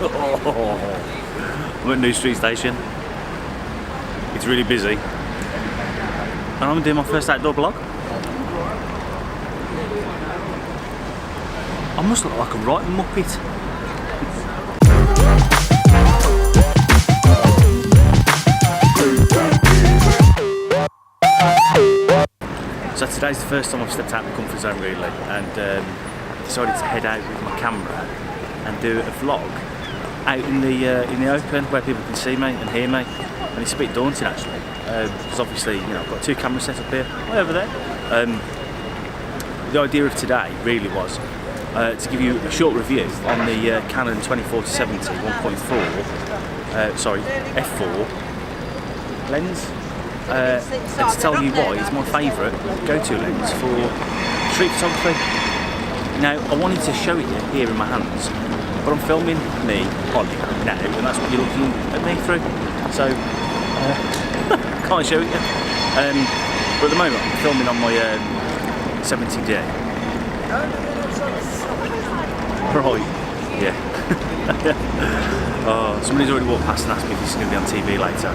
I'm at New Street Station. It's really busy. And I'm doing my first outdoor vlog. I must look like a right muppet. So today's the first time I've stepped out of my comfort zone really, and decided to head out with my camera and do a vlog out in the open where people can see me and hear me, and it's a bit daunting actually, because obviously, you know, I've got two cameras set up here, way over there. The idea of today really was to give you a short review on the Canon 24-70 1.4, sorry, f4 lens, and to tell you why it's my favourite go-to lens for street photography. Now, I wanted to show it you here in my hands, but I'm filming me on it now, and that's what you're looking at me through. So, can't show it you. But at the moment, I'm filming on my 70D. Right, yeah. Oh, somebody's already walked past and asked me if this is going to be on TV later.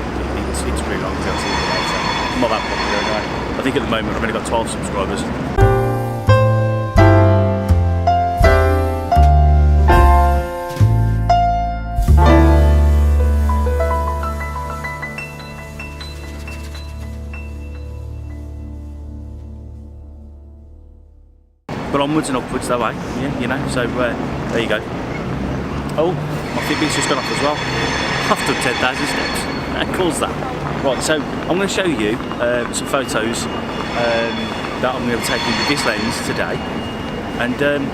It's really not going to be on TV later. I'm not that popular anyway. I think at the moment I've only got 12 subscribers. But onwards and upwards that way, yeah, you know, so there you go. Oh, my Fitbit's just gone off as well. I've done 10,000 steps. That calls that. Right, so I'm going to show you some photos that I'm going to be taking with this lens today, and I'm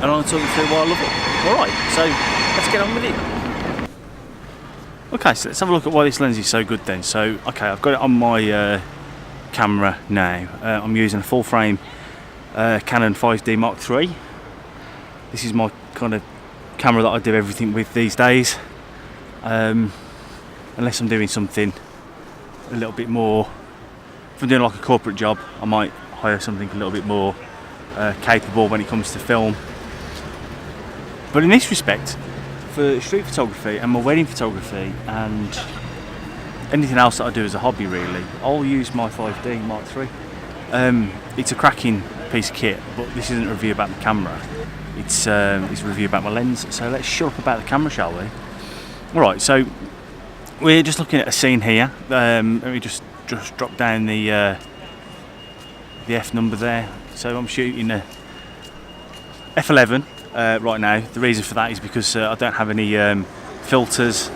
going to talk you through why I love it. Alright, so let's get on with it. Okay, so let's have a look at why this lens is so good then. So, okay, I've got it on my camera now. I'm using a full frame Canon 5D Mark III. This is my kind of camera that I do everything with these days, unless I'm doing something a little bit more. If I'm doing like a corporate job, I might hire something a little bit more capable when it comes to film. But in this respect, for street photography and my wedding photography and anything else that I do as a hobby really, I'll use my 5D Mark III. It's a cracking piece of kit, but this isn't a review about the camera. It's a review about my lens. So let's shut up about the camera, shall we? Alright, so we're just looking at a scene here. Let me just drop down the F number there. So I'm shooting a F11 right now. The reason for that is because I don't have any filters,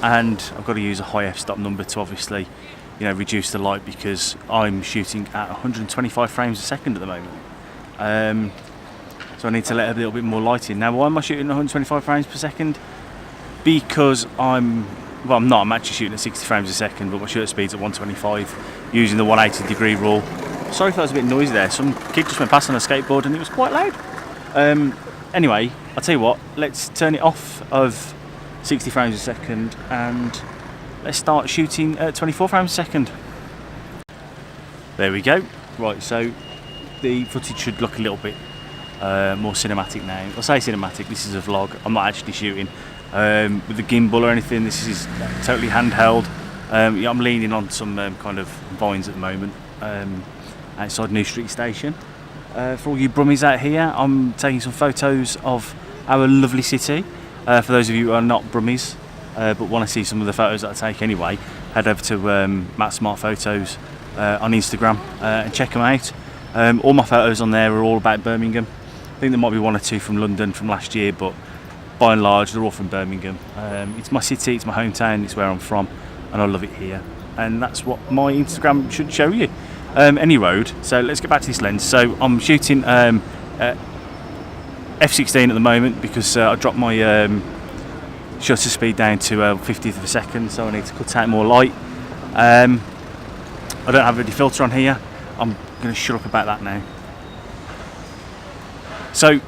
and I've got to use a high f-stop number to obviously, you know, reduce the light, because I'm shooting at 125 frames a second at the moment. So I need to let a little bit more light in. Now, why am I shooting 125 frames per second? Because I'm actually shooting at 60 frames a second, but my shutter speed's at 125 using the 180 degree rule. Sorry if that was a bit noisy there. Some kid just went past on a skateboard and it was quite loud. Anyway, I'll tell you what, let's turn it off of 60 frames a second and let's start shooting at 24 frames a second. There we go. Right, so the footage should look a little bit more cinematic now. I say cinematic, this is a vlog. I'm not actually shooting with the gimbal or anything. This is totally handheld. Yeah, I'm leaning on some kind of vines at the moment outside New Street Station. For all you brummies out here, I'm taking some photos of our lovely city. For those of you who are not brummies but want to see some of the photos that I take anyway, head over to Matt Smart Photos on Instagram and check them out. All my photos on there are all about Birmingham. I think there might be one or two from London from last year, but by and large they're all from Birmingham. It's my city, it's my hometown, it's where I'm from, and I love it here. And that's what my Instagram should show you. Any road. So let's get back to this lens. So I'm shooting f16 at the moment because I dropped my shutter speed down to 50th of a second, so I need to cut out more light. I don't have any filter on here. I'm going to shut up about that now. So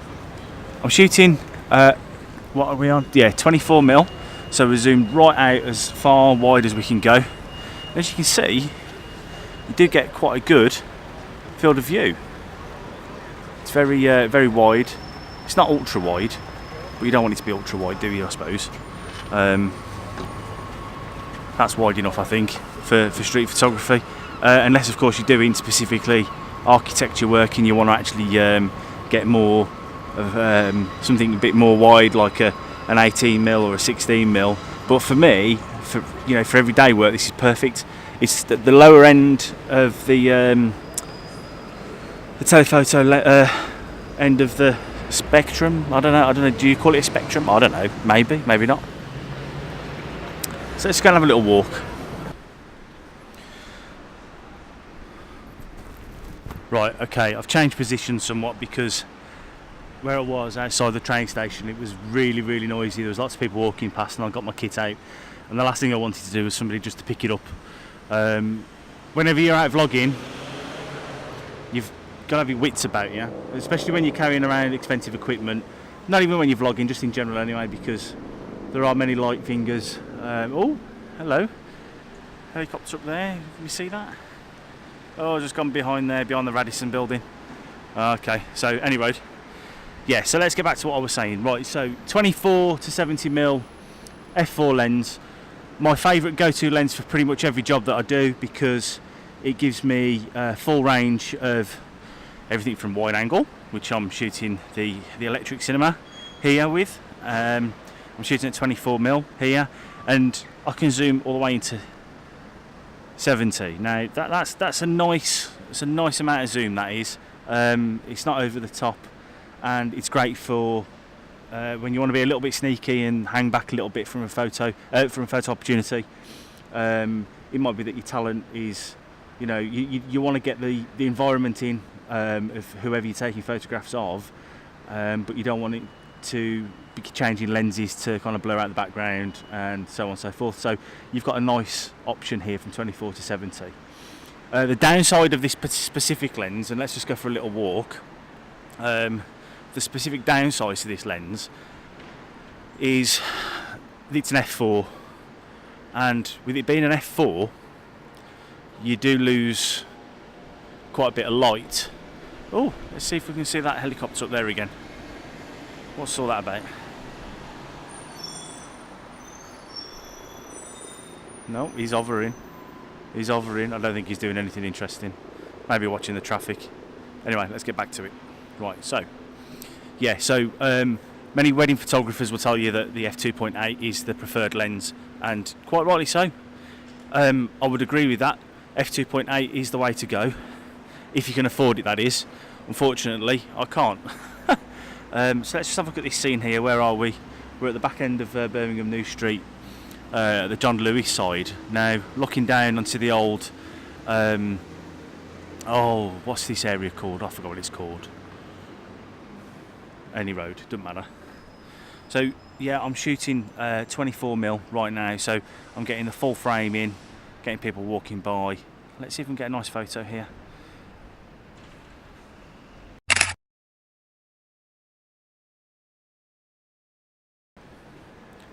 I'm shooting what are we on? Yeah, 24mm. So we're zoomed right out as far wide as we can go. As you can see, you do get quite a good field of view. It's very very wide. It's not ultra wide, but you don't want it to be ultra wide, do you, I suppose? That's wide enough, I think, for street photography, unless of course you're doing specifically architecture work and you want to actually get more of something a bit more wide, like an 18mm or a 16mm. But for me, for everyday work, this is perfect. It's the lower end of the telephoto end of the spectrum. I don't know. Do you call it a spectrum? I don't know. Maybe not. So let's go and have a little walk. Right, okay, I've changed position somewhat because where I was outside the train station, it was really, really noisy. There was lots of people walking past and I got my kit out, and the last thing I wanted to do was somebody just to pick it up. Whenever you're out vlogging, you've got to have your wits about you, especially when you're carrying around expensive equipment. Not even when you're vlogging, just in general anyway, because there are many light fingers. Oh, hello. Helicopter up there, can you see that? Oh, I've just gone behind there, behind the Radisson building. Okay, so anyway, yeah, so let's get back to what I was saying. Right, so 24 to 70mm f4 lens. My favourite go-to lens for pretty much every job that I do, because it gives me full range of everything from wide angle, which I'm shooting the electric cinema here with. I'm shooting at 24mm here, and I can zoom all the way into 70. Now that's a nice amount of zoom. That is. It's not over the top, and it's great for when you want to be a little bit sneaky and hang back a little bit from a photo opportunity. It might be that your talent is, you want to get the environment in of whoever you're taking photographs of, but you don't want it to be changing lenses to kind of blur out the background and so on and so forth. So you've got a nice option here from 24 to 70. The downside of this specific lens, and let's just go for a little walk, the specific downside to this lens is it's an f4, and with it being an f4 you do lose quite a bit of light. Oh, let's see if we can see that helicopter up there again. What's all that about? No, he's hovering. I don't think he's doing anything interesting. Maybe watching the traffic. Anyway, let's get back to it. Right, so many wedding photographers will tell you that the f2.8 is the preferred lens, and quite rightly so. I would agree with that. f2.8 is the way to go, if you can afford it, that is. Unfortunately, I can't. So let's just have a look at this scene here. Where are we? We're at the back end of Birmingham New Street, the John Lewis side. Now, looking down onto the old, what's this area called? I forgot what it's called. Any road, doesn't matter. So yeah, I'm shooting 24mm right now, so I'm getting the full frame in, getting people walking by. Let's see if we can get a nice photo here.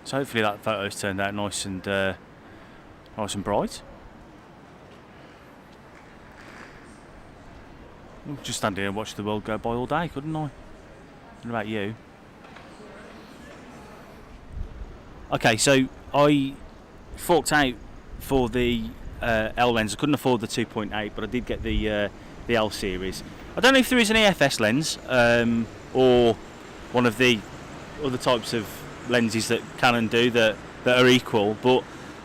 So hopefully that photo's turned out nice and bright. I'll just stand here and watch the world go by all day, couldn't I? What about you? Okay, so I forked out for the L lens. I couldn't afford the 2.8, but I did get the L series. I don't know if there is an EFS lens or one of the other types of lenses that Canon do that are equal, but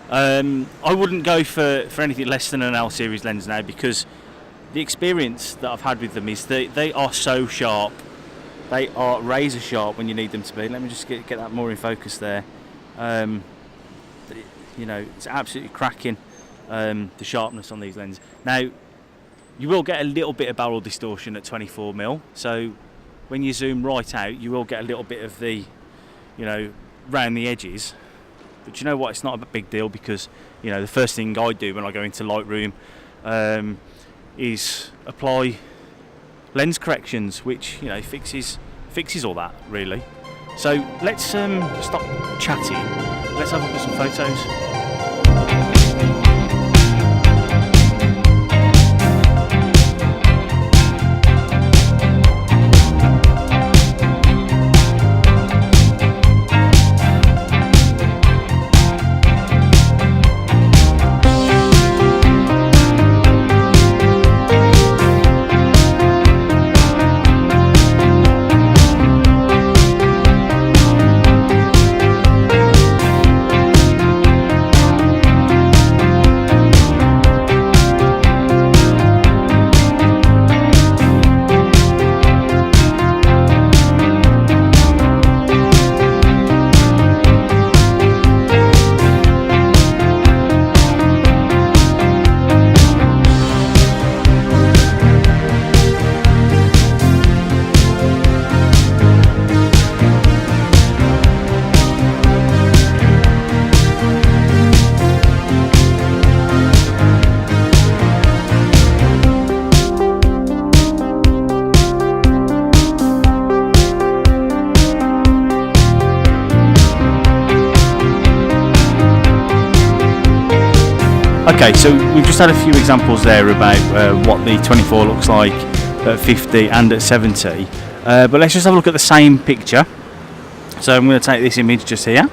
I wouldn't go for anything less than an L series lens now, because the experience that I've had with them is they are so sharp. They are razor sharp when you need them to be. Let me just get that more in focus there. It's absolutely cracking, the sharpness on these lenses. Now, you will get a little bit of barrel distortion at 24mm, so when you zoom right out, you will get a little bit of the, round the edges. But you know what? It's not a big deal, because, the first thing I do when I go into Lightroom is apply lens corrections, which fixes all that, really. So let's stop chatting. Let's have a look at some photos. Okay, so we've just had a few examples there about what the 24 looks like at 50 and at 70, but let's just have a look at the same picture. So I'm going to take this image just here.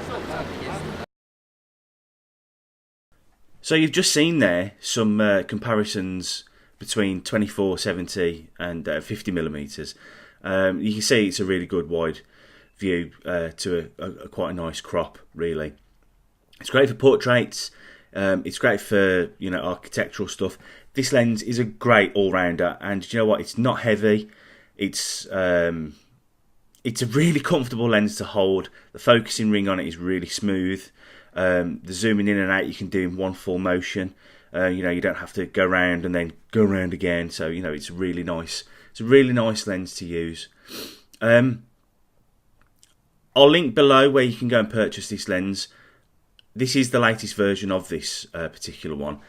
So you've just seen there some comparisons between 24-70 and 50mm. You can see it's a really good wide view to a quite a nice crop, really. It's great for portraits. It's great for, you know, architectural stuff. This lens is a great all-rounder, and you know what? It's not heavy. It's a really comfortable lens to hold. The focusing ring on it is really smooth. The zooming in and out you can do in one full motion. You know, you don't have to go around and then go around again. So, you know, it's really nice. It's a really nice lens to use. I'll link below where you can go and purchase this lens. This is the latest version of this particular one.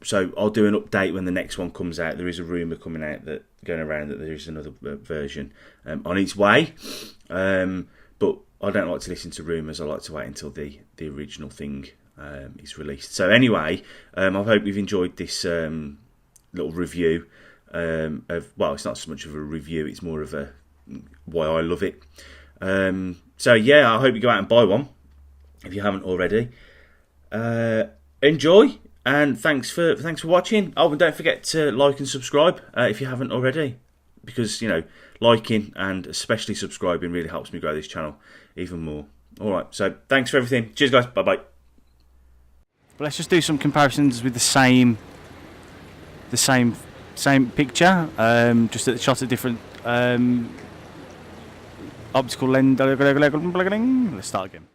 So I'll do an update when the next one comes out. There is a rumour going around that there is another version on its way. But I don't like to listen to rumours. I like to wait until the original thing is released. So anyway, I hope you've enjoyed this little review of, well, it's not so much of a review, it's more of a why I love it. So yeah, I hope you go out and buy one if you haven't already. Enjoy, and thanks for watching. Oh, and don't forget to like and subscribe if you haven't already, because, you know, liking and especially subscribing really helps me grow this channel even more. Alright, so thanks for everything. Cheers guys, bye bye. But let's just do some comparisons with the same picture, just at shot at different optical lens. Let's start again.